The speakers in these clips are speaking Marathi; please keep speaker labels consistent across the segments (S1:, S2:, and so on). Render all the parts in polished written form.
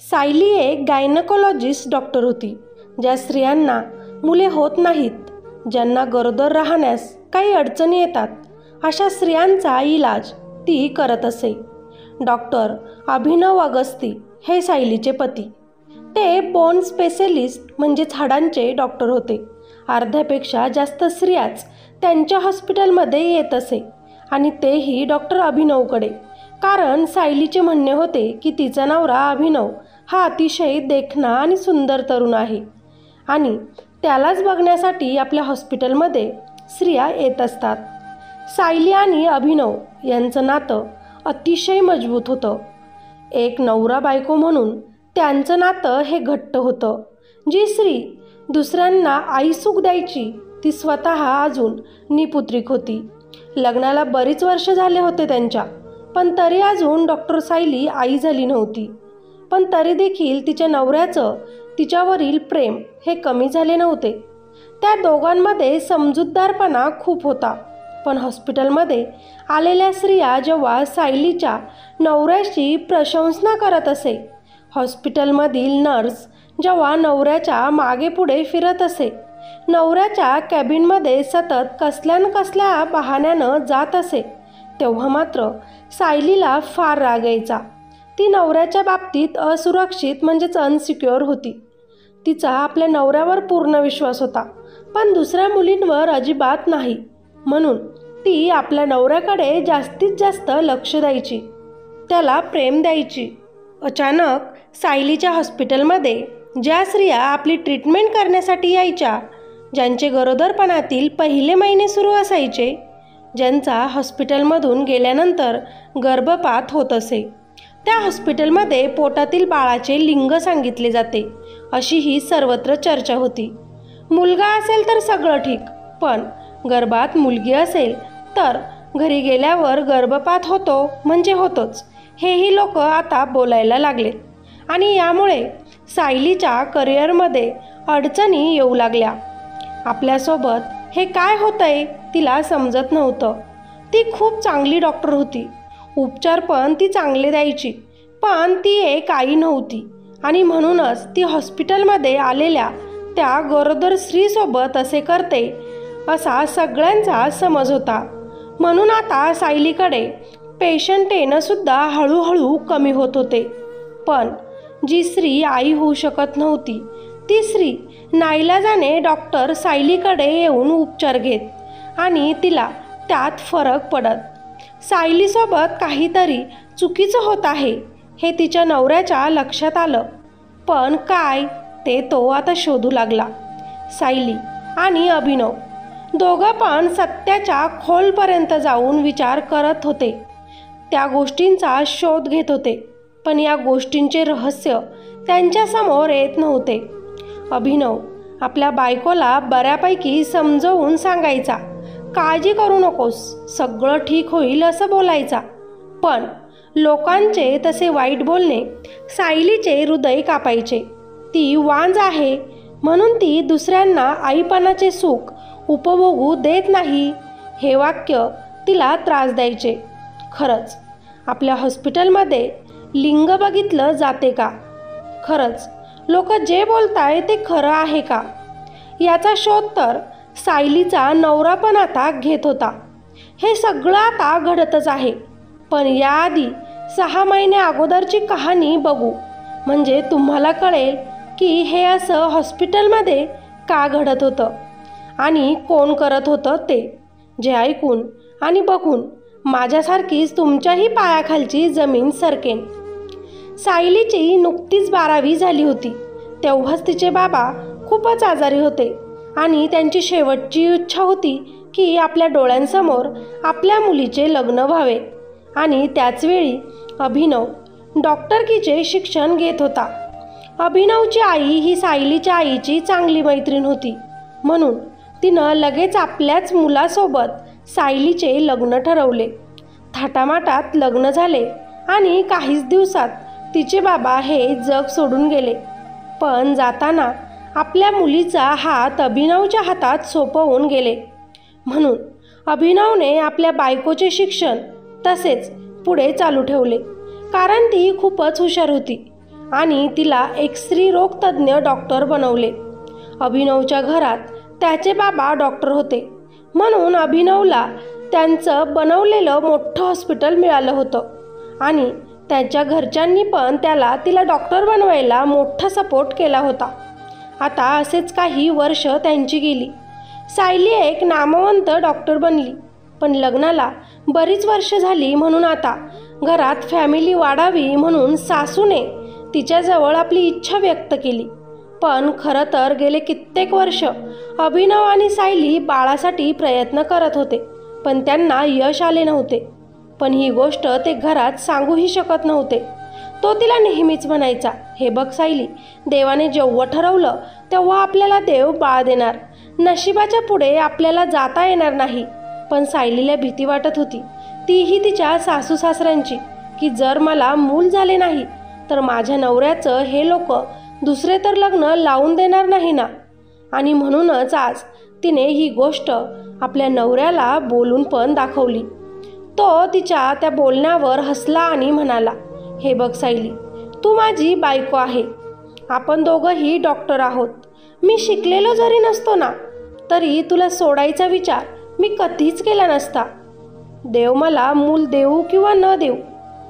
S1: सायली एक गायनकोलॉजिस्ट डॉक्टर होती, ज्या स्त्रियांना मुले होत नाहीत, ज्यांना गरोदर राहण्यास काही अडचणी येतात, अशा स्त्रियांचा इलाज ती करत असे. डॉक्टर अभिनव अगस्ती हे सायलीचे पती. ते बोन स्पेशलिस्ट म्हणजेच हाडांचे डॉक्टर होते. अर्ध्यापेक्षा जास्त स्त्रियाच त्यांच्या हॉस्पिटलमध्ये येत असे आणि तेही डॉक्टर अभिनवकडे, कारण सायलीचे म्हणणे होते की तिचा नवरा अभिनव हा अतिशय देखणा आणि सुंदर तरुण आहे आणि त्यालाच बघण्यासाठी आपल्या हॉस्पिटलमध्ये स्त्रिया येत असतात. सायली आणि अभिनव यांचं नातं अतिशय मजबूत होतं. एक नवरा बायको म्हणून त्यांचं नातं हे घट्ट होतं. जी स्त्री दुसऱ्यांना आईसुख द्यायची ती स्वतः अजून निपुत्रिक होती. लग्नाला बरीच वर्ष झाले होते त्यांच्या, पण तरी अजून डॉक्टर सायली आई झाली नव्हती. पण तरी देखील तिच्या नवऱ्याचं तिच्यावरील प्रेम हे कमी झाले नव्हते. त्या दोघांमध्ये समजूतदारपणा खूप होता. पण हॉस्पिटलमध्ये आलेल्या स्त्रिया जेव्हा सायलीच्या नवऱ्याची प्रशंसा करत असे, हॉस्पिटलमधील नर्स जेव्हा नवऱ्याच्या मागे पुढे फिरत असे, नवऱ्याच्या कॅबिनमध्ये सतत कसल्या न कसल्या बहाण्यानं जात असे, तेव्हा मात्र सायलीला फार राग यायचा. ती नवऱ्याच्या बाबतीत असुरक्षित म्हणजेच अनसिक्युअर होती. तिचा आपल्या नवऱ्यावर पूर्ण विश्वास होता, पण दुसऱ्या मुलींवर अजिबात नाही. म्हणून ती आपल्या नवऱ्याकडे जास्तीत जास्त लक्ष द्यायची, त्याला प्रेम द्यायची. अचानक सायलीच्या हॉस्पिटलमध्ये ज्या स्त्रिया आपली ट्रीटमेंट करण्यासाठी यायच्या, ज्यांचे गरोदरपणातील पहिले महिने सुरू असायचे, ज्यांचा हॉस्पिटलमधून गेल्यानंतर गर्भपात होत असे, त्या हॉस्पिटलमध्ये पोटातील बाळाचे लिंग सांगितले जाते अशी ही सर्वत्र चर्चा होती. मुलगा असेल तर सगळं ठीक, पण गर्भात मुलगी असेल तर घरी गेल्यावर गर्भपात होतो म्हणजे होतोच, हेही लोक आता बोलायला लागलेत. आणि यामुळे सायलीच्या करिअरमध्ये अडचणी येऊ लागल्या. आपल्यासोबत हे काय होतंय तिला समजत नव्हतं. ती खूप चांगली डॉक्टर होती, उपचार पण ती चांगले द्यायची, पण ती एक आई नव्हती आणि म्हणूनच ती हॉस्पिटलमध्ये आलेल्या त्या गरोदर स्त्रीसोबत असे करते असा सगळ्यांचा समज होता. म्हणून आता सायलीकडे पेशंट येणंसुद्धा हळूहळू कमी होत होते. पण जी स्त्री आई होऊ शकत नव्हती, ती स्त्री नाईलाजाने डॉक्टर सायलीकडे येऊन उपचार घेत आणि तिला त्यात फरक पडत. सायलीसोबत काहीतरी चुकीचं होत आहे हे तिच्या नवऱ्याच्या लक्षात आलं, पण काय ते तो आता शोधू लागला. सायली आणि अभिनव दोघं पण सत्याच्या खोलपर्यंत जाऊन विचार करत होते, त्या गोष्टींचा शोध घेत होते, पण या गोष्टींचे रहस्य त्यांच्यासमोर येत नव्हते. अभिनव आपल्या बायकोला बऱ्यापैकी समजवून सांगायचा, काळजी करू नकोस, सगळं ठीक होईल असं बोलायचा, पण लोकांचे तसे वाईट बोलणे सायलीचे हृदय कापायचे. ती वांज आहे म्हणून ती दुसऱ्यांना आईपणाचे सुख उपभोगू देत नाही, हे वाक्य तिला त्रास द्यायचे. खरंच आपल्या हॉस्पिटलमध्ये लिंग बघितलं जाते का? खरंच लोक जे बोलताय ते खरं आहे का? याचा शोध तर सायलीचा नवरा पण आता घेत होता. हे सगळं आता घडतच आहे, पण याआधी 6 महिने अगोदरची कहाणी बघू, म्हणजे तुम्हाला कळेल की हे असं हॉस्पिटलमध्ये का घडत होतं आणि कोण करत होतं ते. जे ऐकून आणि बघून माझ्यासारखीच तुमच्याही पायाखालची जमीन सरकेन. सायलीची नुकतीच 12वी झाली होती. तेव्हाच तिचे बाबा खूपच आजारी होते आणि त्यांची शेवटची इच्छा होती की आपल्या डोळ्यांसमोर आपल्या मुलीचे लग्न व्हावे. आणि त्याचवेळी अभिनव डॉक्टरकीचे शिक्षण घेत होता. अभिनवची आई ही सायलीच्या आईची चांगली मैत्रीण होती, म्हणून तिनं लगेच आपल्याच मुलासोबत सायलीचे लग्न ठरवले. थाटामाटात लग्न झाले आणि काहीच दिवसात तिचे बाबा हे जग सोडून गेले. पण जाताना आपल्या मुलीचा हात अभिनवच्या हातात सोपवून गेले. म्हणून अभिनवने आपल्या बायकोचे शिक्षण तसेच पुढे चालू ठेवले, कारण ती खूपच हुशार होती आणि तिला एक स्त्रीरोग तज्ज्ञ डॉक्टर बनवले. अभिनवच्या घरात त्याचे बाबा डॉक्टर होते, म्हणून अभिनवला त्यांचं बनवलेलं मोठं हॉस्पिटल मिळालं होतं आणि त्याच्या घरच्यांनी पण तिला डॉक्टर बनवायला मोठा सपोर्ट केला होता. आता असेच काही वर्ष त्यांची गेली. सायली एक नामवंत डॉक्टर बनली, पण लग्नाला बरीच वर्ष झाली, म्हणून आता घरात फॅमिली वाढावी म्हणून सासूने तिच्याजवळ आपली इच्छा व्यक्त केली. पण खरं तर गेले कित्येक वर्ष अभिनव आणि सायली बाळासाठी प्रयत्न करत होते, पण त्यांना यश आले नव्हते. पण ही गोष्ट ते घरात सांगूही शकत नव्हते. तो तिला नेहमीच म्हणायचा, हे बघ सायली, देवाने जेव्हा ठरवलं तेव्हा आपल्याला देव बाळ देणार. नशिबाच्या पुढे आपल्याला जाता येणार नाही. पण सायलीला भीती वाटत होती, तीही तिच्या सासू सासऱ्यांची, की जर मला मूल झाले नाही तर माझ्या नवऱ्याचं हे लोक दुसरे तर लग्न लावून देणार नाही ना. आणि म्हणूनच आज तिने ही गोष्ट आपल्या नवऱ्याला बोलून पण दाखवली. तो तिच्या त्या बोलण्यावर हसला आणि म्हणाला, हे बघ सायली, तू माझी बायको आहे. आपण दोघंही डॉक्टर आहोत. मी शिकलेलो जरी नसतो ना, तरी तुला सोडायचा विचार मी कधीच केला नसता. देव मला मूल देऊ किंवा न देऊ,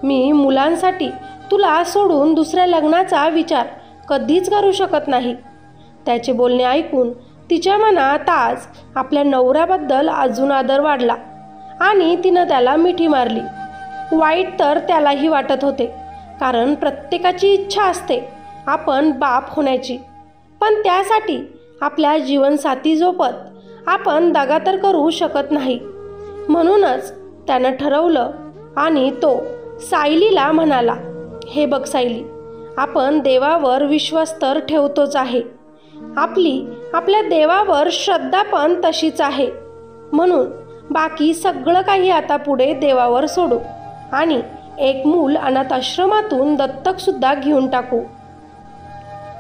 S1: मी मुलांसाठी तुला सोडून दुसऱ्या लग्नाचा विचार कधीच करू शकत नाही. त्याचे बोलणे ऐकून तिच्या मनात आज आपल्या नवऱ्याबद्दल अजून आदर वाढला आणि तिनं त्याला मिठी मारली. वाईट तर त्यालाही वाटत होते, कारण प्रत्येकाची इच्छा असते आपण बाप होण्याची, पण त्यासाठी आपल्या जीवनसाथी झोपत आपण दगा तर करू शकत नाही. म्हणूनच त्यानं ठरवलं आणि तो सायलीला म्हणाला, हे बघ सायली, आपण देवावर विश्वास तर ठेवतोच आहे. आपल्या देवावर श्रद्धा पण तशीच आहे. म्हणून बाकी सगळं काही आता पुढे देवावर सोडू आणि एक मूल अनाथ आश्रमातून दत्तकसुद्धा घेऊन टाकू.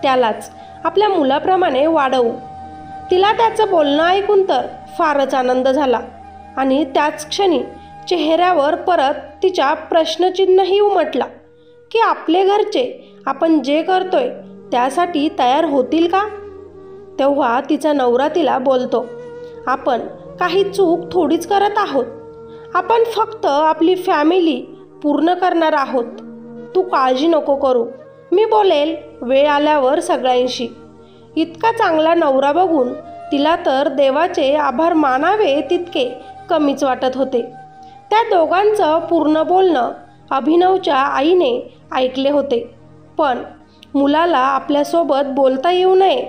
S1: त्यालाच आपल्या मुलाप्रमाणे वाढवू. तिला त्याचं बोलणं ऐकून तर फारच आनंद झाला आणि त्याच क्षणी चेहऱ्यावर परत तिच्या प्रश्नचिन्हही उमटला, की आपले घरचे आपण जे करतोय त्यासाठी तयार होतील का. तेव्हा तिचा नवरा तिला बोलतो, आपण काही चूक थोडीच करत आहोत. आपण फक्त आपली फॅमिली पूर्ण करणार आहोत. तू काळजी नको करू, मी बोलेल वेळ आल्यावर सगळ्यांशी. इतका चांगला नवरा बघून तिला तर देवाचे आभार मानावे तितके कमीच वाटत होते. त्या दोघांचं पूर्ण बोलणं अभिनवच्या आईने ऐकले होते, पण मुलाला आपल्यासोबत बोलता येऊ नये,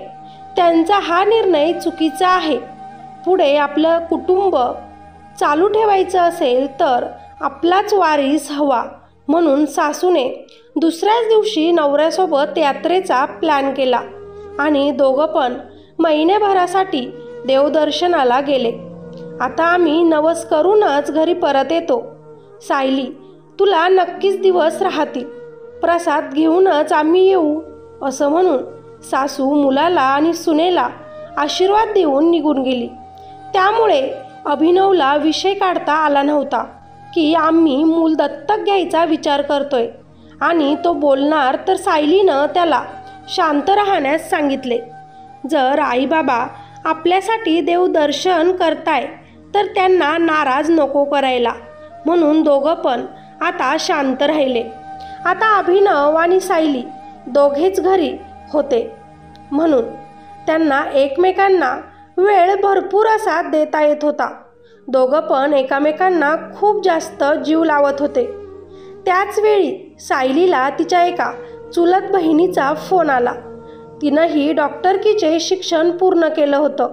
S1: त्यांचा हा निर्णय चुकीचा आहे. पुढे आपलं कुटुंब चालू ठेवायचं असेल तर आपलाच वारीस हवा, म्हणून सासूने दुसऱ्याच दिवशी नवऱ्यासोबत यात्रेचा प्लॅन केला आणि दोघं पण महिन्याभरासाठी देवदर्शनाला गेले. आता आम्ही नवस करूनच घरी परत येतो. सायली, तुला नक्कीच दिवस राहतील. प्रसाद घेऊनच आम्ही येऊ, असं म्हणून सासू मुलाला आणि सुनेला आशीर्वाद देऊन निघून गेली. त्यामुळे अभिनवला विषय काढता आला नव्हता की आम्ही मूल दत्तक घ्यायचा विचार करतोय, आणि तो बोलणार तर सायलीनं त्याला शांत राहण्यास सांगितले. जर आईबाबा आपल्यासाठी देवदर्शन करताय तर त्यांना नाराज नको करायला, म्हणून दोघं पण आता शांत राहिले. आता अभिनव आणि सायली दोघेच घरी होते, म्हणून त्यांना एकमेकांना वेळ भरपूर असा देता येत होता. दोघं पण एकमेकांना खूप जास्त जीव लावत होते. त्याचवेळी सायलीला तिच्या एका चुलत बहिणीचा फोन आला. तिनंही डॉक्टरकीचे शिक्षण पूर्ण केलं होतं,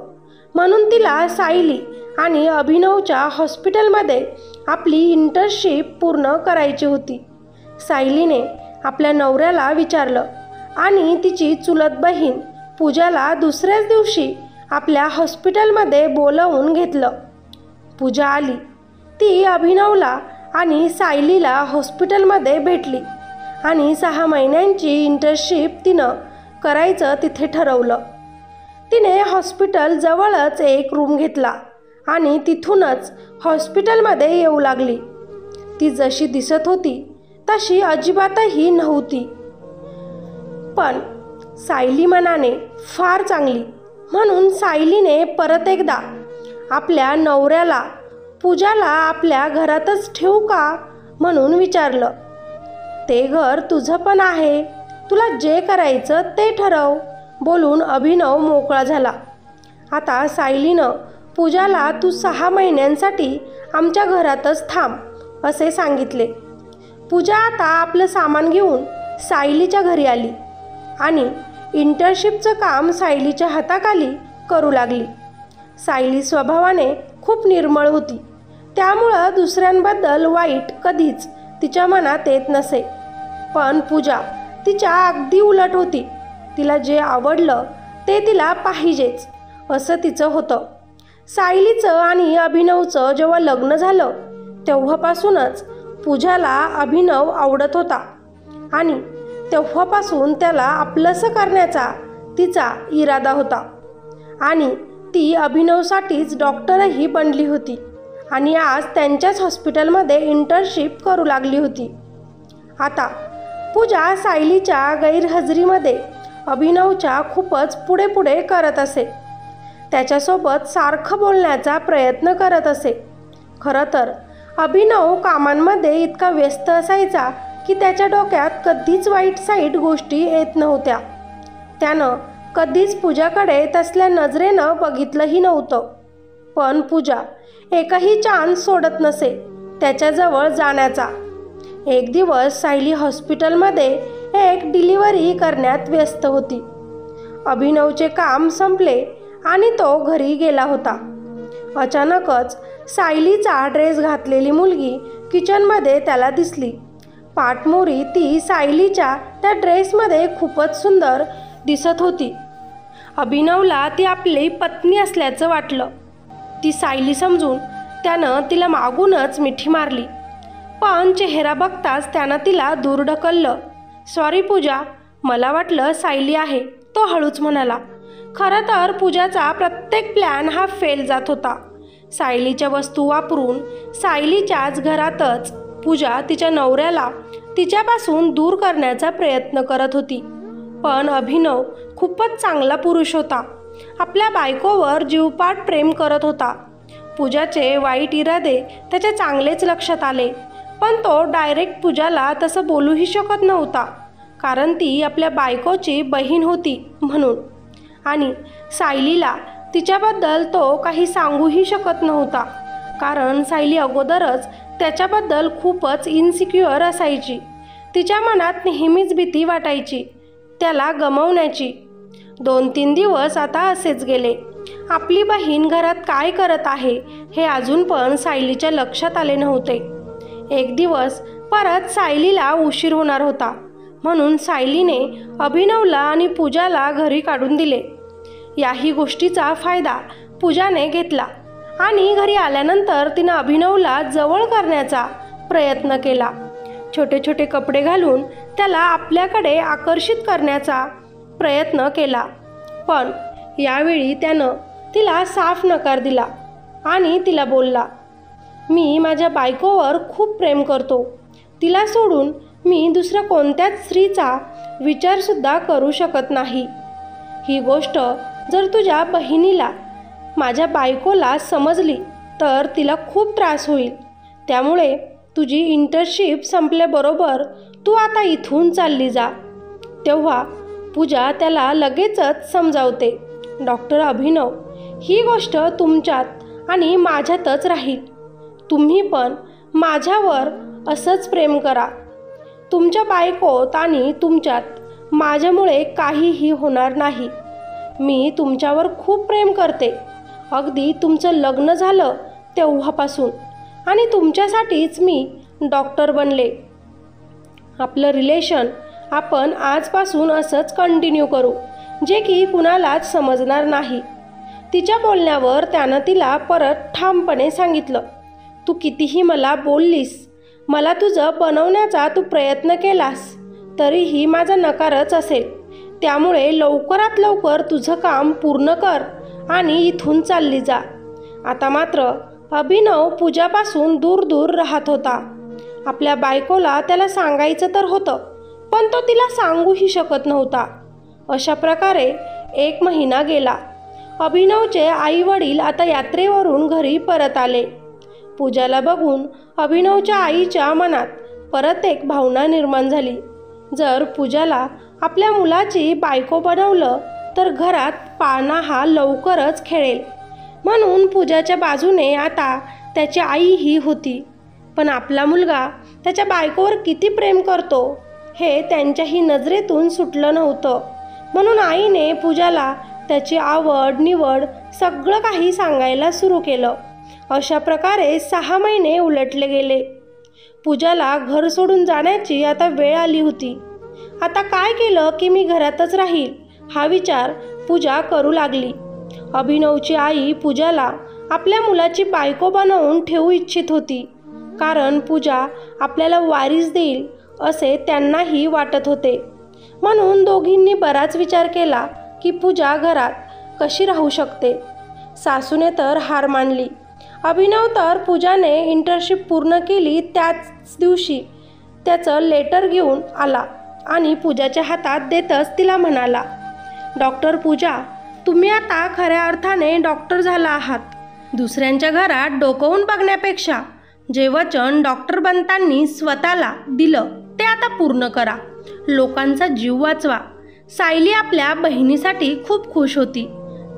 S1: म्हणून तिला सायली आणि अभिनवच्या हॉस्पिटलमध्ये आपली इंटर्नशिप पूर्ण करायची होती. सायलीने आपल्या नवऱ्याला विचारलं आणि तिची चुलत बहीण पूजाला दुसऱ्याच दिवशी आपल्या हॉस्पिटलमध्ये बोलवून घेतलं. पूजा आली. ती अभिनवला आणि सायलीला हॉस्पिटलमध्ये भेटली आणि 6 महिन्यांची इंटर्नशिप तिनं करायचं तिथे ठरवलं. तिने हॉस्पिटल जवळच एक रूम घेतला आणि तिथूनच हॉस्पिटलमध्ये येऊ लागली. ती जशी दिसत होती तशी अजिबातही नव्हती. पण सायली मनाने फार चांगली म्हणून सायलीने परत एकदा आपल्या नवऱ्याला पूजाला आपल्या घरातच ठेवू का म्हणून विचारलं. ते घर तुझं पण आहे, तुला जे करायचं ते ठरव बोलून अभिनव मोकळा झाला. आता सायलीनं पूजाला तू 6 महिन्यांसाठी आमच्या घरातच थांब असे सांगितले. पूजा आता आपलं सामान घेऊन सायलीच्या घरी आली आणि इंटर्नशिपचं काम सायलीच्या हाताखाली करू लागली. सायली स्वभावाने खूप निर्मळ होती, त्यामुळं दुसऱ्यांबद्दल वाईट कधीच तिच्या मनात येत नसे. पण पूजा तिच्या अगदी उलट होती. तिला जे आवडलं ते तिला पाहिजेच असं तिचं होतं. सायलीचं आणि अभिनवचं जेव्हा लग्न झालं तेव्हापासूनच पूजाला अभिनव आवडत होता आणि तेव्हापासून त्याला आपलंसं करण्याचा तिचा इरादा होता. आणि ती अभिनवसाठीच डॉक्टरही बनली होती आणि आज त्यांच्याच हॉस्पिटलमध्ये इंटर्नशिप करू लागली होती. आता पूजा सायलीच्या गैरहजेरीमध्ये अभिनवच्या खूपच पुढे पुढे करत असे. त्याच्यासोबत सारखं बोलण्याचा प्रयत्न करत असे. खरं तर अभिनव कामांमध्ये इतका व्यस्त असायचा की त्याच्या डोक्यात कधीच वाईट साईड गोष्टी येत नव्हत्या. त्यानं कधीच पूजाकडे तसल्या नजरेनं बघितलंही नव्हतं. पण पूजा एकही चान्स सोडत नसे त्याच्याजवळ जाण्याचा. एक दिवस सायली हॉस्पिटलमध्ये एक डिलिव्हरी करण्यात व्यस्त होती. अभिनवचे काम संपले आणि तो घरी गेला होता. अचानकच सायलीचा ड्रेस घातलेली मुलगी किचनमध्ये त्याला दिसली. पाठमोरी ती सायलीच्या त्या ड्रेसमध्ये खूपच सुंदर दिसत होती. अभिनवला ती आपली पत्नी असल्याचं वाटलं. ती सायली समजून त्यानं तिला मागूनच मिठी मारली. पण चेहरा बघताच त्यानं तिला दूर ढकललं. सॉरी पूजा, मला वाटलं सायली आहे, तो हळूच म्हणाला. खरं तर पूजाचा प्रत्येक प्लॅन हा फेल जात होता. सायलीच्या वस्तू वापरून सायलीच्याच घरातच पूजा तिच्या नवऱ्याला तिच्यापासून दूर करण्याचा प्रयत्न करत होती. पण अभिनव खूपच चांगला पुरुष होता. आपल्या बायकोवर जीवपाड प्रेम करत होता. पूजाचे वाईट इरादे त्याच्या चांगलेच लक्षात आले, पण तो डायरेक्ट पूजाला तसं बोलूही शकत नव्हता, कारण ती आपल्या बायकोची बहीण होती म्हणून. आणि सायलीला तिच्याबद्दल तो काही सांगूही शकत नव्हता, कारण सायली अगोदरच त्याच्याबद्दल खूपच इन्सिक्युअर असायची. तिच्या मनात नेहमीच भीती वाटायची त्याला गमावण्याची. 2-3 दिवस आता असेच गेले. आपली बहीण घरात काय करत आहे हे अजून पण सायलीच्या लक्षात आले नव्हते. एक दिवस परत सायलीला उशीर होणार होता म्हणून सायलीने अभिनवला आणि पूजाला घरी काढून दिले. याही गोष्टीचा फायदा पूजाने घेतला आणि घरी आल्यानंतर तिनं अभिनवला जवळ करण्याचा प्रयत्न केला. छोटे छोटे कपडे घालून त्याला आपल्याकडे आकर्षित करण्याचा प्रयत्न केला. पण यावेळी त्यानं तिला साफ नकार दिला आणि तिला बोलला, मी माझ्या बायकोवर खूप प्रेम करतो. तिला सोडून मी दुसऱ्या कोणत्याच स्त्रीचा विचारसुद्धा करू शकत नाही. ही गोष्ट जर तुझ्या बहिणीला, माझ्या बायकोला समजली तर तिला खूप त्रास होईल. त्यामुळे तुझी इंटर्नशिप संपल्याबरोबर तू आता इथून चालली जा. तेव्हा पूजा त्याला लगेचच समजावते, डॉक्टर अभिनव, ही गोष्ट तुमच्यात आणि माझ्यातच राहील. तुम्ही पण माझ्यावर असंच प्रेम करा. तुमच्या बायकोत आणि तुमच्यात माझ्यामुळे काहीही होणार नाही. मी तुमच्यावर खूप प्रेम करते, अगदी तुमचं लग्न झालं तेव्हापासून, आणि तुमच्यासाठीच मी डॉक्टर बनले. आपलं रिलेशन आपण आजपासून असंच कंटिन्यू करू, जे की कुणालाच समजणार नाही. तिच्या बोलण्यावर त्यानं तिला परत ठामपणे सांगितलं, तू कितीही मला बोललीस, मला तुझं बनवण्याचा तू प्रयत्न केलास, तरीही माझा नकारच असेल. त्यामुळे लवकरात लवकर तुझं काम पूर्ण कर आणि इथून चालली जा. आता मात्र अभिनव पूजापासून दूर दूर राहत होता. आपल्या बायकोला त्याला सांगायचं तर होतं, पण तो तिला सांगूही शकत नव्हता. अशा प्रकारे 1 महिना गेला. अभिनवचे आई वडील आता यात्रेवरून घरी परत आले. पूजाला बघून अभिनवच्या आईच्या मनात परत एक भावना निर्माण झाली. जर पूजाला आपल्या मुलाची बायको बनवलं तर घरात पाळणा हा लवकरच खेळेल, म्हणून पूजाच्या बाजूने आता त्याची आईही होती. पण आपला मुलगा त्याच्या बायकोवर किती प्रेम करतो हे त्यांच्याही नजरेतून सुटलं नव्हतं. म्हणून आईने पूजाला त्याची आवड निवड सगळं काही सांगायला सुरू केलं. अशा प्रकारे 6 महिने उलटले गेले. पूजाला घर सोडून जाण्याची आता वेळ आली होती. आता काय केलं की मी घरातच राहील हा विचार पूजा करू लागली. अभिनवची आई पूजाला आपल्या मुलाची बायको बनवून ठेवू इच्छित होती, कारण पूजा आपल्याला वारीस देईल असे त्यांनाही वाटत होते. म्हणून दोघींनी बराच विचार केला की पूजा घरात कशी राहू शकते. सासूने तर हार मानली. अभिनव तर पूजाने इंटर्नशिप पूर्ण केली त्याच दिवशी त्याचं लेटर घेऊन आला आणि पूजाच्या हातात देतच तिला म्हणाला, डॉक्टर पूजा, तुम्ही आता खऱ्या अर्थाने डॉक्टर झाला आहात. दुसऱ्यांच्या घरात डोकवून बघण्यापेक्षा जे वचन डॉक्टर बनताना स्वतःला दिलं ते आता पूर्ण करा. लोकांचा जीव वाचवा. सायली आपल्या बहिणीसाठी खूप खुश होती,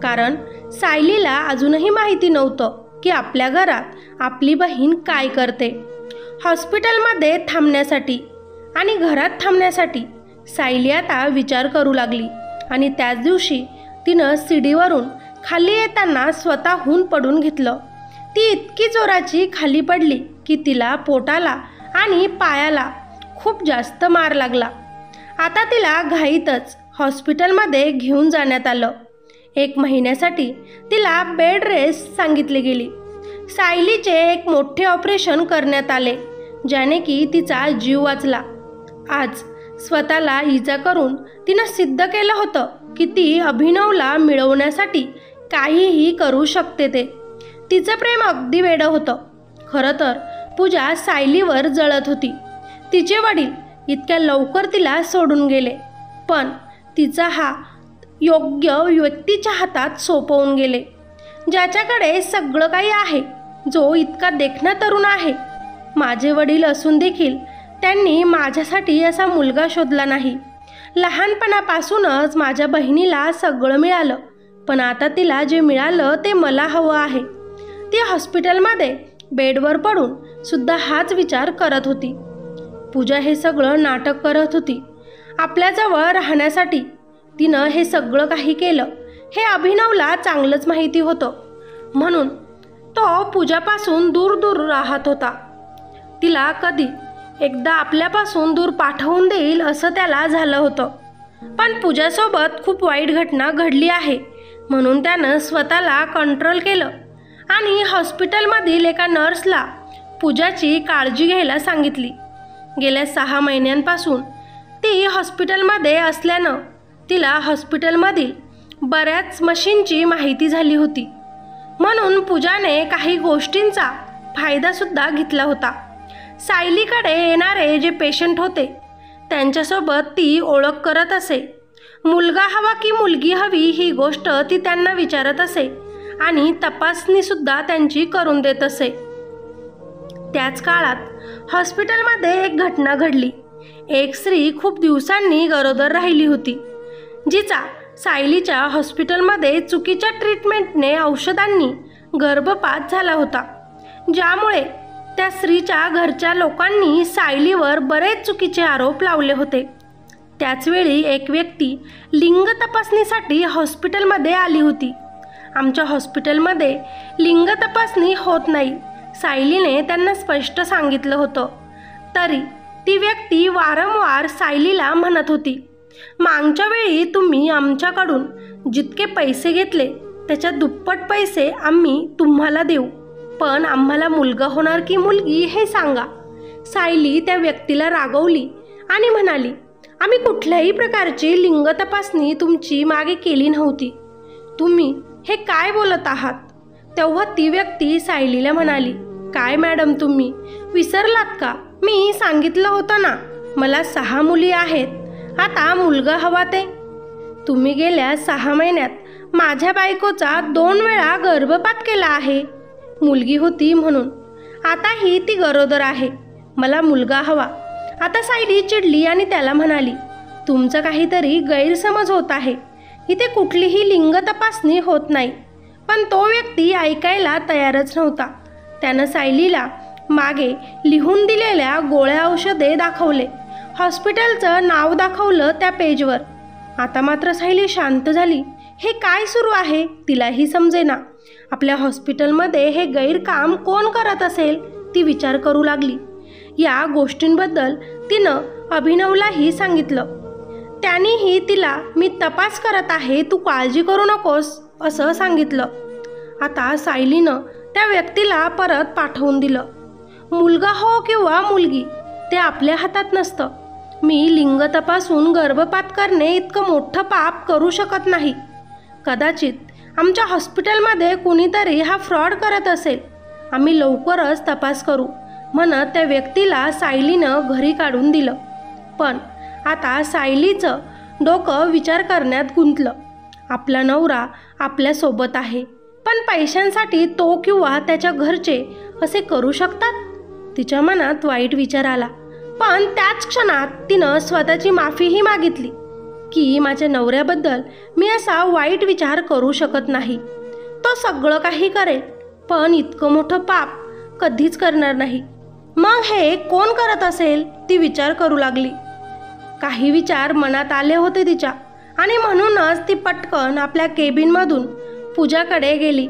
S1: कारण सायलीला अजूनही माहिती नव्हतं की आपल्या घरात आपली बहीण काय करते. हॉस्पिटलमध्ये थांबण्यासाठी आणि घरात थांबण्यासाठी सायली आता विचार करू लागली. आणि त्याच दिवशी तिनं सीडीवरून खाली येताना स्वतःहून पडून घेतलं. ती इतकी जोराची खाली पडली की तिला पोटाला आणि पायाला खूप जास्त मार लागला. आता तिला घाईतच हॉस्पिटलमध्ये घेऊन जाण्यात आलं. 1 महिन्यासाठी तिला बेड रेस्ट सांगितली गेली. सायलीचे एक मोठे ऑपरेशन करण्यात आले, ज्याने की तिचा जीव वाचला. आज स्वतःला इजा करून तिनं सिद्ध केलं होतं की ती अभिनवला मिळवण्यासाठी काहीही करू शकते. तिचं प्रेम अगदी वेडं होतं. खरं तर पूजा सायलीवर जळत होती. तिचे वडील इतक्या लवकर तिला सोडून गेले, पण तिचा हा योग्य व्यक्तीच्या हातात सोपवून गेले, ज्याच्याकडे सगळं काही आहे, जो इतका देखणा तरुण आहे. माझे वडील असून देखील त्यांनी माझ्यासाठी असा मुलगा शोधला नाही. लहानपणापासूनच माझ्या बहिणीला सगळं मिळालं, पण आता तिला जे मिळालं ते मला हवं आहे. ती हॉस्पिटलमध्ये बेडवर पडून सुद्धा हाच विचार करत होती. पूजा हे सगळं नाटक करत होती. आपल्याजवळ राहण्यासाठी तिनं हे सगळं काही केलं हे अभिनवला चांगलंच माहिती होतं, म्हणून तो पूजापासून दूर दूर राहत होता. तिला कधी एकदा आपल्यापासून दूर पाठवून देईल असं त्याला झालं होतं. पण पूजासोबत खूप वाईट घटना घडली आहे, म्हणून त्यानं स्वतःला कंट्रोल केलं आणि हॉस्पिटलमधील एका नर्सला पूजाची काळजी घ्यायला सांगितली. गेल्या 6 महिन्यांपासून ती हॉस्पिटलमध्ये असल्यानं तिला हॉस्पिटलमधील बऱ्याच मशीनची माहिती झाली होती, म्हणून पूजाने काही गोष्टींचा फायदासुद्धा घेतला होता. सायलीकडे येणारे जे पेशंट होते त्यांच्यासोबत ती ओळख करत असे. मुलगा हवा की मुलगी हवी ही गोष्ट ती त्यांना विचारत असे आणि तपासणीसुद्धा त्यांची करून देत असे. त्याच काळात हॉस्पिटलमध्ये एक घटना घडली. एक स्त्री खूप दिवसांनी गरोदर राहिली होती, जिचा सायलीच्या हॉस्पिटलमध्ये चुकीच्या ट्रीटमेंटने औषधांनी गर्भपात झाला होता, ज्यामुळे त्या स्त्रीच्या घरच्या लोकांनी सायलीवर बरेच चुकीचे आरोप लावले होते. त्याचवेळी एक व्यक्ती लिंग तपासणीसाठी हॉस्पिटलमध्ये आली होती. आमच्या हॉस्पिटलमध्ये लिंग तपासणी होत नाही, सायलीने त्यांना स्पष्ट सांगितलं होतं. तरी ती व्यक्ती वारंवार सायलीला म्हणत होती, मागच्या वेळी तुम्ही आमच्याकडून जितके पैसे घेतले त्याच्या दुप्पट पैसे आम्ही तुम्हाला देऊ, पण आम्हाला मुलगा होणार की मुलगी हे सांगा. सायली त्या व्यक्तीला रागवली आणि म्हणाली, आम्ही कुठल्याही प्रकारची लिंग तपासणी तुमची मागे केली नव्हती. तुम्ही हे काय बोलत आहात? तेव्हा ती व्यक्ती सायलीला म्हणाली, काय मॅडम, तुम्ही विसरलात का? मी सांगितलं होतं ना, मला 6 मुली आहेत, आता मुलगा हवा ते. तुम्ही गेल्या 6 महिन्यात माझ्या बायकोचा 2 वेळा गर्भपात केला आहे. मुलगी होती म्हणून. आताही ती गरोदर आहे. मला मुलगा हवा. आता सायली चिडली आणि त्याला म्हणाली, तुमचं काहीतरी गैरसमज होत आहे. इथे कुठलीही लिंग तपासणी होत नाही. पण तो व्यक्ती ऐकायला तयारच नव्हता. त्यानं सायलीला मागे लिहून दिलेल्या गोळ्या औषधे दाखवले. हॉस्पिटलचं नाव दाखवलं त्या पेजवर. आता मात्र सायली शांत झाली. हे काय सुरू आहे तिलाही समजेना. आपल्या हॉस्पिटलमध्ये हे गैरकाम कोण करत असेल ती विचार करू लागली. या गोष्टींबद्दल तिनं अभिनवलाही सांगितलं. त्यानेही तिला मी तपास करत आहे, तू काळजी करू नकोस असं सांगितलं. आता सायलीनं त्या व्यक्तीला परत पाठवून दिलं. मुलगा हो किंवा मुलगी ते आपल्या हातात नसतं. मी लिंग तपासून गर्भपात करणे इतकं मोठं पाप करू शकत नाही. कदाचित आमच्या हॉस्पिटलमध्ये कुणीतरी हा फ्रॉड करत असेल. आम्ही लवकरच तपास करू म्हणत त्या व्यक्तीला सायलीनं घरी काढून दिलं. पण आता सायलीचं डोकं विचार करण्यात गुंतलं. आपला नवरा आपल्यासोबत आहे, पण पैशांसाठी तो किंवा त्याच्या घरचे असे करू शकतात. तिच्या मनात वाईट विचार आला. पण त्याच क्षणात तिनं स्वतःची माफीही मागितली की माझ्या नवऱ्याबद्दल मी असा वाईट विचार करू शकत नाही. तो सगळं काही करेल, पण इतकं मोठं पाप कधीच करणार नाही. मग हे कोण करत असेल ती विचार करू लागली. काही विचार मनात आले होते तिच्या आणि म्हणूनच ती पटकन आपल्या केबिनमधून पूजाकडे गेली.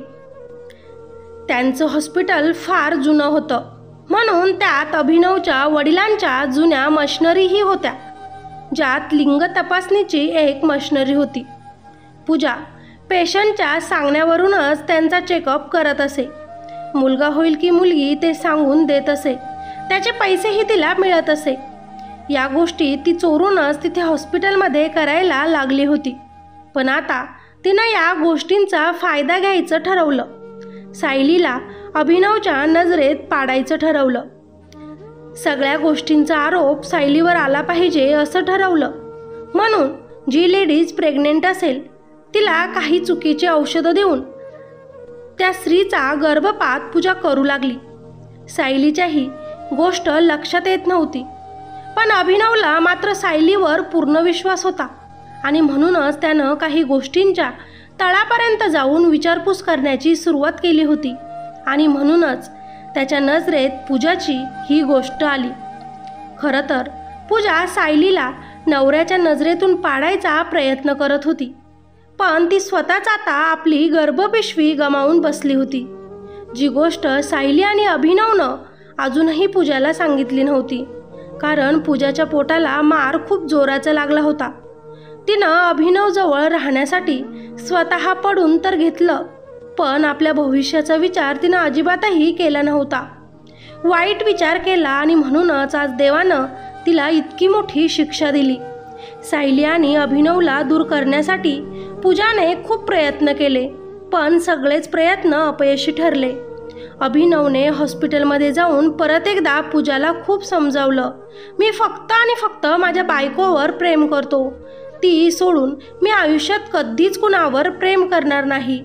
S1: त्यांचं हॉस्पिटल फार जुनं होतं म्हणून त्यात अभिनवच्या वडिलांच्या जुन्या मशिनरीही होत्या, ज्यात लिंग तपासणीची एक मशिनरी होती. पूजा पेशंटच्या सांगण्यावरूनच त्यांचा चेकअप करत असे. मुलगा होईल की मुलगी ते सांगून देत असे. त्याचे पैसेही तिला मिळत असे. या गोष्टी ती चोरूनच तिथे हॉस्पिटलमध्ये करायला लागली होती. पण आता तिनं या गोष्टींचा फायदा घ्यायचं ठरवलं. सायलीला अभिनवच्या नजरेत पाडायचं ठरवलं. सगळ्या गोष्टींचा आरोप सायलीवर आला पाहिजे असं ठरवलं. म्हणून जी लेडीज प्रेग्नेंट असेल तिला काही चुकीची औषधं देऊन त्या स्त्रीचा गर्भपात पूजा करू लागली. सायलीच्याही गोष्ट लक्षात येत नव्हती, पण अभिनवला मात्र सायलीवर पूर्ण विश्वास होता आणि म्हणूनच त्यानं काही गोष्टींच्या तळापर्यंत जाऊन विचारपूस करण्याची सुरुवात केली होती. आणि म्हणूनच त्याच्या नजरेत पूजाची ही गोष्ट आली. खरं तर पूजा सायलीला नवऱ्याच्या नजरेतून पाडायचा प्रयत्न करत होती, पण ती स्वतःच आता आपली गर्भपिशवी गमावून बसली होती. जी गोष्ट सायली आणि अभिनवनं अजूनही पूजाला सांगितली नव्हती, कारण पूजाच्या पोटाला मार खूप जोराचा लागला होता. तिनं अभिनवजवळ राहण्यासाठी स्वतः पडून तर घेतलं, पण आपल्या भविष्याचा विचार तिनं अजिबातही केला नव्हता. वाईट विचार केला आणि म्हणूनच आज देवानं तिला इतकी मोठी शिक्षा दिली. सायली आणि अभिनवला दूर करण्यासाठी पूजाने खूप प्रयत्न केले, पण सगळेच प्रयत्न अपयशी ठरले. अभिनवने हॉस्पिटलमध्ये जाऊन परत एकदा पूजाला खूप समजावलं. मी फक्त आणि फक्त माझ्या बायकोवर प्रेम करतो. ती सोडून मी आयुष्यात कधीच कुणावर प्रेम करणार नाही.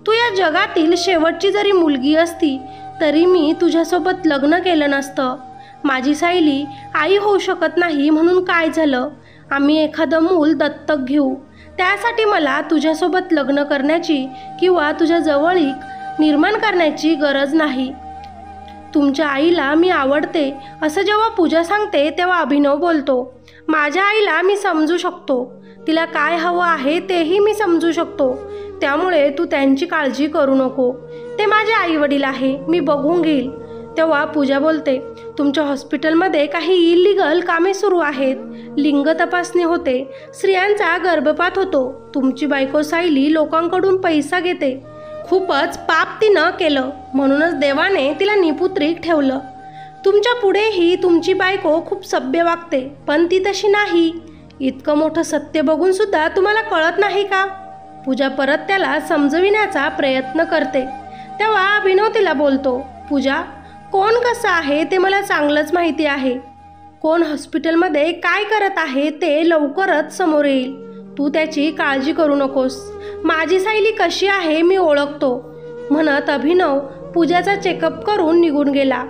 S1: तू या जगातील शेवटची जरी मुलगी असती तरी मी तुझ्यासोबत लग्न केलं नसतं. माझी सायली आई होऊ शकत नाही म्हणून काय झालं? आम्ही एखादं मूल दत्तक घेऊ. त्यासाठी मला तुझ्यासोबत लग्न करण्याची किंवा तुझ्या जवळीक निर्माण करण्याची गरज नाही. तुमच्या आईला मी आवडते असं जेव्हा पूजा सांगते तेव्हा अभिनव बोलतो, माझ्या आईला मी समजू शकतो. तिला काय हवं आहे तेही मी समजू शकतो. त्यामुळे तू त्यांची काळजी करू नको. ते माझे आईवडील आहे, मी बघून घेईल. तेव्हा पूजा बोलते, तुमच्या हॉस्पिटलमध्ये काही इलिगल कामे सुरू आहेत. लिंग तपासणी होते, स्त्रियांचा गर्भपात होतो. तुमची बायको सायली लोकांकडून पैसा घेते. खूपच पाप तिनं केलं, म्हणूनच देवाने तिला निपुत्रिक ठेवलं. तुमच्या पुढेही तुमची बायको खूप सभ्य वागते, पण ती तशी नाही. इतकं मोठं सत्य बघून सुद्धा तुम्हाला कळत नाही का? पूजा परत त्याला समजविण्याचा प्रयत्न करते. तेव्हा अभिनव तिला बोलतो, पूजा कोण कसं आहे ते मला चांगलंच माहिती आहे. कोण हॉस्पिटलमध्ये काय करत आहे ते लवकरच समोर येईल. तू त्याची काळजी करू नकोस. माझी सायली कशी आहे मी ओळखतो, म्हणत अभिनव पूजाचा चेकअप करून निघून गेला.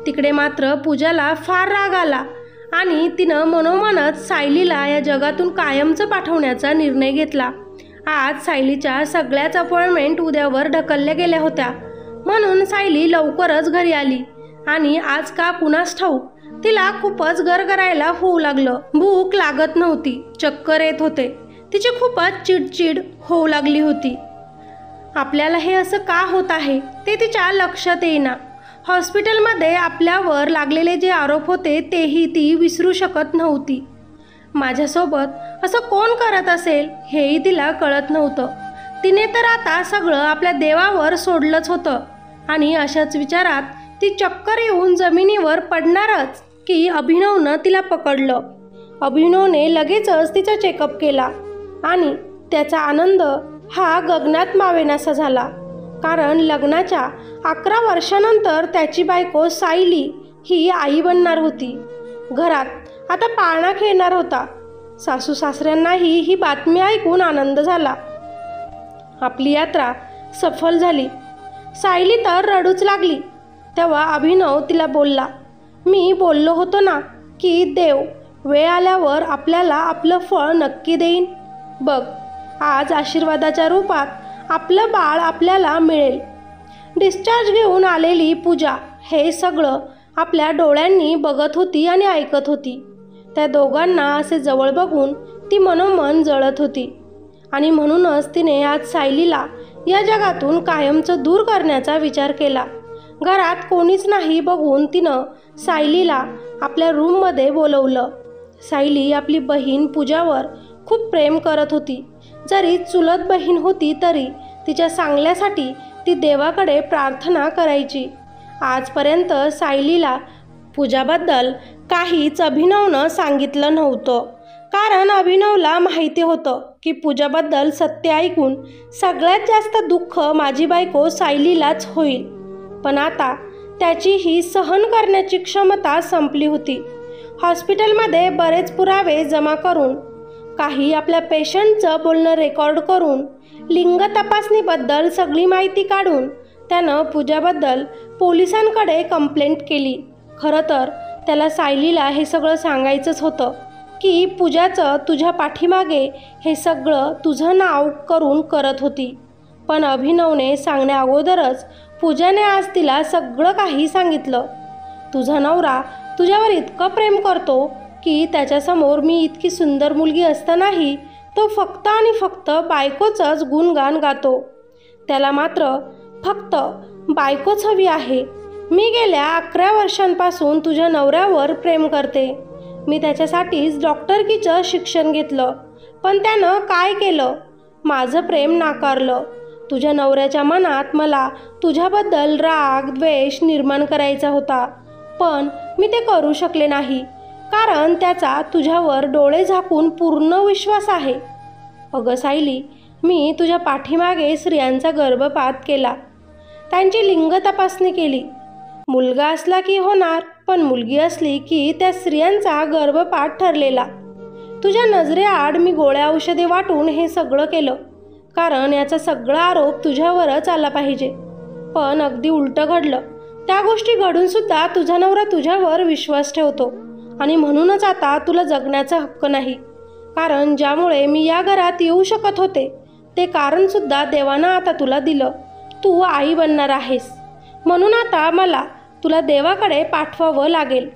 S1: तिकडे मात्र पूजाला फार राग आला आणि तिनं मनोमनच सायलीला या जगातून कायमचं पाठवण्याचा निर्णय घेतला. आज सायलीच्या सगळ्याच अपॉइंटमेंट उद्यावर ढकलल्या गेल्या होत्या, म्हणून सायली लवकरच घरी आली आणि आज का कुणास ठाऊक तिला खूपच गरगरायला होऊ लागलं. भूक लागत नव्हती, चक्कर येत होते, तिची खूपच चिडचिड होऊ लागली होती. आपल्याला हे असं का होत आहे ते तिच्या लक्षात येईना. हॉस्पिटलमध्ये आपल्यावर लागलेले जे आरोप होते तेही ती विसरू शकत नव्हती. माझ्यासोबत असं कोण करत असेल हेही तिला कळत नव्हतं. तिने तर आता सगळं आपल्या देवावर सोडलंच होतं आणि अशाच विचारात ती चक्कर येऊन जमिनीवर पडणारच की अभिनवनं तिला पकडलं. अभिनवने लगेचच तिचा चेकअप केला आणि त्याचा आनंद हा गगनात मावेनासा झाला. कारण लग्नाच्या 11 वर्षानंतर त्याची बायको सायली ही आई बनणार होती. घरात आता पाळणा खेळणार होता. सासू सासऱ्यांनाही ही बातमी ऐकून आनंद झाला. आपली यात्रा सफल झाली. सायली तर रडूच लागली. तेव्हा अभिनव तिला बोलला, मी बोललो होतो ना की देव वेळ आल्यावर आपल्याला आपलं फळ नक्की देईन. बघ, आज आशीर्वादाच्या रूपात आपलं बाळ आपल्याला मिळेल. डिस्चार्ज घेऊन आलेली पूजा हे सगळं आपल्या डोळ्यांनी बघत होती आणि ऐकत होती. त्या दोघांना असे जवळ बघून ती मनोमन जळत होती आणि म्हणूनच तिने आज सायलीला या जगातून कायमचं दूर करण्याचा विचार केला. घरात कोणीच नाही बघून तिनं सायलीला आपल्या रूममध्ये बोलवलं. सायली आपली बहीण पूजावर खूप प्रेम करत होती. जरी चुलत बहीण होती तरी तिच्या चांगल्यासाठी ती देवाकडे प्रार्थना करायची. आजपर्यंत सायलीला पूजाबद्दल काहीच अभिनवनं सांगितलं नव्हतं, कारण अभिनवला माहिती होतं की पूजाबद्दल सत्य ऐकून सगळ्यात जास्त दुःख माझी बायको सायलीलाच होईल. पण आता त्याची ही सहन करण्याची क्षमता संपली होती. हॉस्पिटलमध्ये बरेच पुरावे जमा करून, काही आपल्या पेशंटचं बोलणं रेकॉर्ड करून, लिंग तपासणीबद्दल सगळी माहिती काढून त्यानं पूजाबद्दल पोलिसांकडे कंप्लेंट केली. खरं तर त्याला सायलीला हे सगळं सांगायचंच होतं की पूजाचं तुझ्या पाठीमागे हे सगळं तुझं नाव करून करत होती. पण अभिनवने सांगण्या अगोदरच पूजाने आज तिला सगळं काही सांगितलं. तुझा नवरा तुझ्यावर इतकं प्रेम करतो की त्याच्यासमोर मी इतकी सुंदर मुलगी असतानाही तो फक्त आणि फक्त बायकोचंच गुणगान गातो. त्याला मात्र फक्त बायकोच हवी आहे. मी गेल्या 11 वर्षांपासून तुझ्या नवऱ्यावर प्रेम करते. मी त्याच्यासाठीच डॉक्टरकीचं शिक्षण घेतलं, पण त्यानं काय केलं? माझं प्रेम नाकारलं. तुझ्या नवऱ्याच्या मनात मला तुझ्याबद्दल राग द्वेष निर्माण करायचा होता, पण मी ते करू शकले नाही, कारण त्याचा तुझ्यावर डोळे झाकून पूर्ण विश्वास आहे. अगं सायली, मी तुझ्या पाठीमागे स्त्रियांचा गर्भपात केला, त्यांची लिंग तपासणी केली. मुलगा असला की होणार, पण मुलगी असली की त्या स्त्रियांचा गर्भपात ठरलेला. तुझ्या नजरेआड मी गोळ्या औषधे वाटून हे सगळं केलं, कारण याचा सगळा आरोप तुझ्यावरच आला पाहिजे. पण अगदी उलटं घडलं. त्या गोष्टी घडूनसुद्धा तुझा नवरा तुझ्यावर विश्वास ठेवतो आणि म्हणूनच आता तुला जगण्याचा हक्क नाही. कारण ज्यामुळे मी या घरात येऊ शकत होते ते कारणसुद्धा देवानं आता तुला दिलं. तू आई बनणार आहेस, म्हणून आता मला तुला देवाकडे पाठवावं लागेल.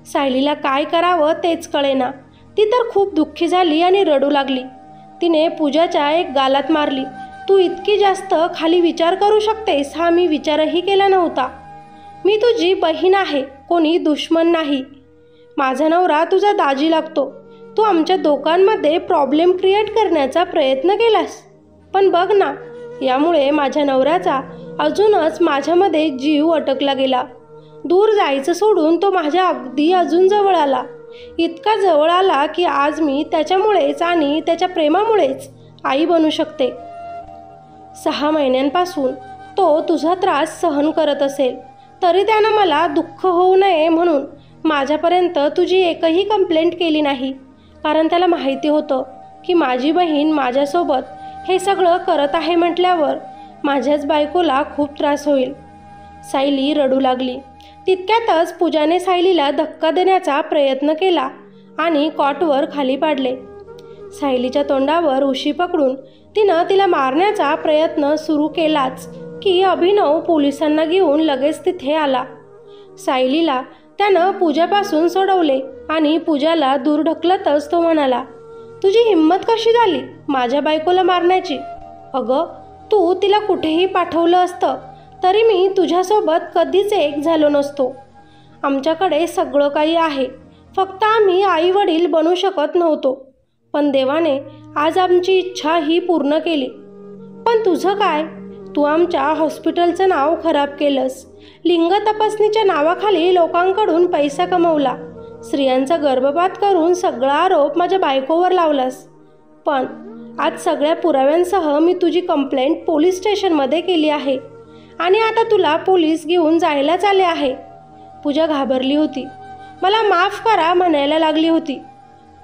S1: सायलीला काय करावं तेच कळेना. ती तर खूप दुःखी झाली आणि रडू लागली. तिने पूजाच्या एक गालात मारली. तू इतकी जास्त खाली विचार करू शकतेस हा मी विचारही केला नव्हता. मी तुझी बहीण आहे, कोणी दुश्मन नाही. माझा नवरा तुझा दाजी लागतो. तू आमच्या दोघांमध्ये प्रॉब्लेम क्रिएट करण्याचा प्रयत्न केलास, पण बघ ना, यामुळे माझ्या नवऱ्याचा अजूनच माझ्यामध्ये जीव अटकला गेला. दूर जायचं सोडून तो माझ्या अगदी अजून जवळ आला. इतका जवळ आला की आज मी त्याच्यामुळेच आणि त्याच्या प्रेमामुळेच आई बनू शकते. 6 महिन्यांपासून तो तुझा त्रास सहन करत असेल तरी त्यानं मला दुःख होऊ नये म्हणून माझ्यापर्यंत तुझी एकही कंप्लेंट केली नाही, कारण त्याला माहिती होतं की माझी बहीण माझ्यासोबत हे सगळं करत आहे म्हटल्यावर माझ्याच बायकोला खूप त्रास होईल. सायली रडू लागली. तितक्यातच पूजाने सायलीला धक्का देण्याचा प्रयत्न केला आणि कॉटवर खाली पाडले. सायलीच्या तोंडावर उशी पकडून तिनं तिला मारण्याचा प्रयत्न सुरू केलाच की अभिनव पोलिसांना घेऊन लगेच तिथे आला. सायलीला त्यानं पूजापासून सोडवले आणि पूजाला दूर ढकलतच तो म्हणाला, तुझी हिंमत कशी झाली माझ्या बायकोला मारण्याची? अगं, तू तिला कुठेही पाठवलं असतं तरी मी तुझ्यासोबत कधीच एक झालो नसतो. आमच्याकडे सगळं काही आहे, फक्त आम्ही आई वडील बनू शकत नव्हतो. पण देवाने आज आमची इच्छा ही पूर्ण केली. पण तुझं काय? तू आमच्या हॉस्पिटलचं नाव खराब केलंस. लिंग तपासणीच्या नावाखाली लोकांकडून पैसा कमवला. स्त्रियांचा गर्भपात करून सगळा आरोप माझ्या बायकोवर लावलास. पण आज सगळ्या पुराव्यांसह मी तुझी कंप्लेंट पोलीस स्टेशनमध्ये केली आहे आणि आता तुला पोलीस घेऊन जायलाच आले आहे. पूजा घाबरली होती. मला माफ करा म्हणायला लागली होती.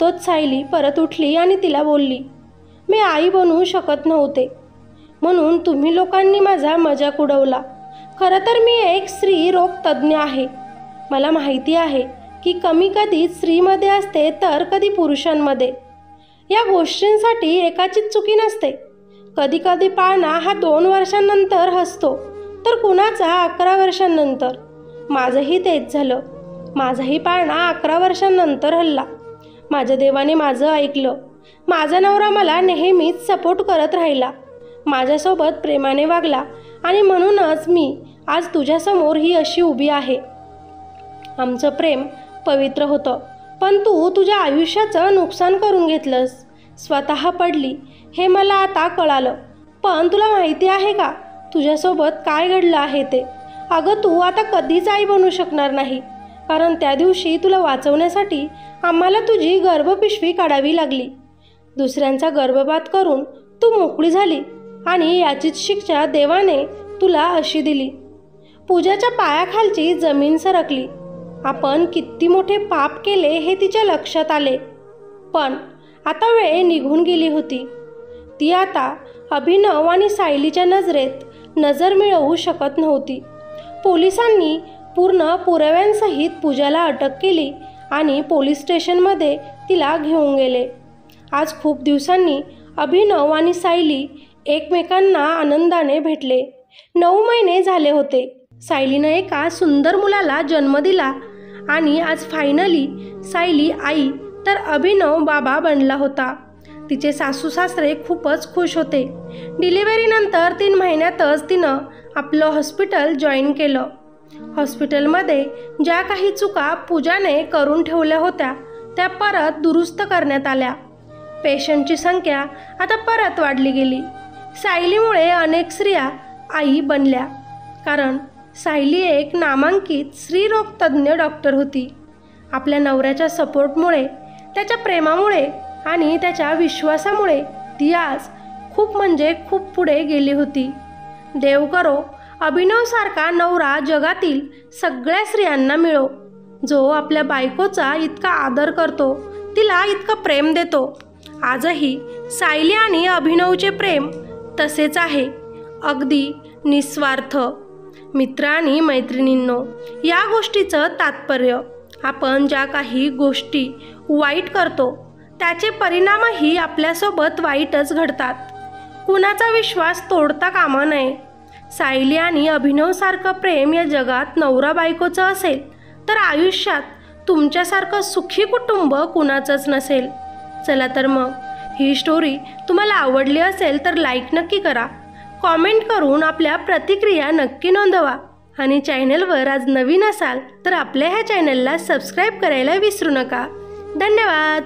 S1: तोच सायली परत उठली आणि तिला बोलली, मी आई बनवू शकत नव्हते म्हणून तुम्ही लोकांनी माझा मजाक उडवला. खरं तर मी एक स्त्री रोग तज्ज्ञ आहे. मला माहिती आहे की कमी कधी स्त्रीमध्ये असते तर कधी पुरुषांमध्ये. या गोष्टींसाठी एकाचीच चुकी नसते. कधी कधी पाळणा हा 2 वर्षांनंतर हसतो तर कुणाचा 11 वर्षांनंतर. माझंही तेच झालं. माझाही पाळणा 11 वर्षांनंतर हल्ला. माझ्या देवाने माझं ऐकलं. माझा नवरा मला नेहमीच सपोर्ट करत राहिला, माझ्यासोबत प्रेमाने वागला आणि म्हणूनच मी आज तुझ्यासमोर ही अशी उभी आहे. आमचं प्रेम पवित्र होतं, पण तू तुझ्या आयुष्याचं नुकसान करून घेतलंस. स्वतः पडली हे मला आता कळालं. पण तुला माहिती आहे का तुझ्यासोबत काय घडलं आहे ते? अगं, तू आता कधीच आई बनू शकणार नाही, कारण त्या दिवशी तुला वाचवण्यासाठी आम्हाला तुझी गर्भपिशवी काढावी लागली. दुसऱ्यांचा गर्भपात करून तू मोकळी झाली आणि याचीच शिक्षा देवाने तुला अशी दिली. पूजाच्या पायाखालची जमीन सरकली. आपण किती मोठे पाप केले हे तिच्या लक्षात आले. पण आता वेळ निघून गेली होती. ती आता अभिनव आणि सायलीच्या नजरेत नजर मिळवू शकत नव्हती. पोलिसांनी पूर्ण पुराव्यांसहित पूजाला अटक केली आणि पोलीस स्टेशनमध्ये तिला घेऊन गेले. आज खूप दिवसांनी अभिनव आणि सायली एकमेकांना आनंदाने भेटले. 9 महिने झाले होते. सायलीनं एका सुंदर मुलाला जन्म दिला आणि आज फायनली सायली आई तर अभिनव बाबा बनला होता. तिचे सासू सासरे खूपच खुश होते. डिलिव्हरीनंतर 3 महिन्यातच तिनं आपलं हॉस्पिटल जॉईन केलं. हॉस्पिटलमध्ये ज्या काही चुका पूजाने करून ठेवल्या होत्या त्या परत दुरुस्त करण्यात आल्या. पेशंटची संख्या आता परत वाढली गेली. सायलीमुळे अनेक स्त्रिया आई बनल्या, कारण सायली एक नामांकित स्त्रीरोग तज्ज्ञ डॉक्टर होती. आपल्या नवऱ्याच्या सपोर्टमुळे, त्याच्या प्रेमामुळे आणि त्याच्या विश्वासामुळे ती आज खूप म्हणजे खूप पुढे गेली होती. देव करो अभिनवसारखा नवरा जगातील सगळ्या स्त्रियांना मिळो, जो आपल्या बायकोचा इतका आदर करतो, तिला इतकं प्रेम देतो. आजही सायली आणि अभिनवचे प्रेम तसेच आहे, अगदी निस्वार्थ. मित्र आणि मैत्रिणींनो, या गोष्टीचं तात्पर्य आपण ज्या काही गोष्टी वाईट करतो त्याचे परिणामही आपल्यासोबत वाईटच घडतात. कुणाचा विश्वास तोडता कामा नये. सायली आणि अभिनवसारखं प्रेम या जगात नवरा बायकोचं असेल तर आयुष्यात तुमच्यासारखं सुखी कुटुंब कुणाचंच नसेल. चला तर मग ही स्टोरी तुम्हाला आवडली असेल तर लाईक नक्की करा, कॉमेंट करून आपल्या प्रतिक्रिया नक्की नोंदवा आणि चॅनलवर आज नवीन असाल तर आपल्या ह्या चॅनलला सबस्क्राईब करायला विसरू नका. धन्यवाद.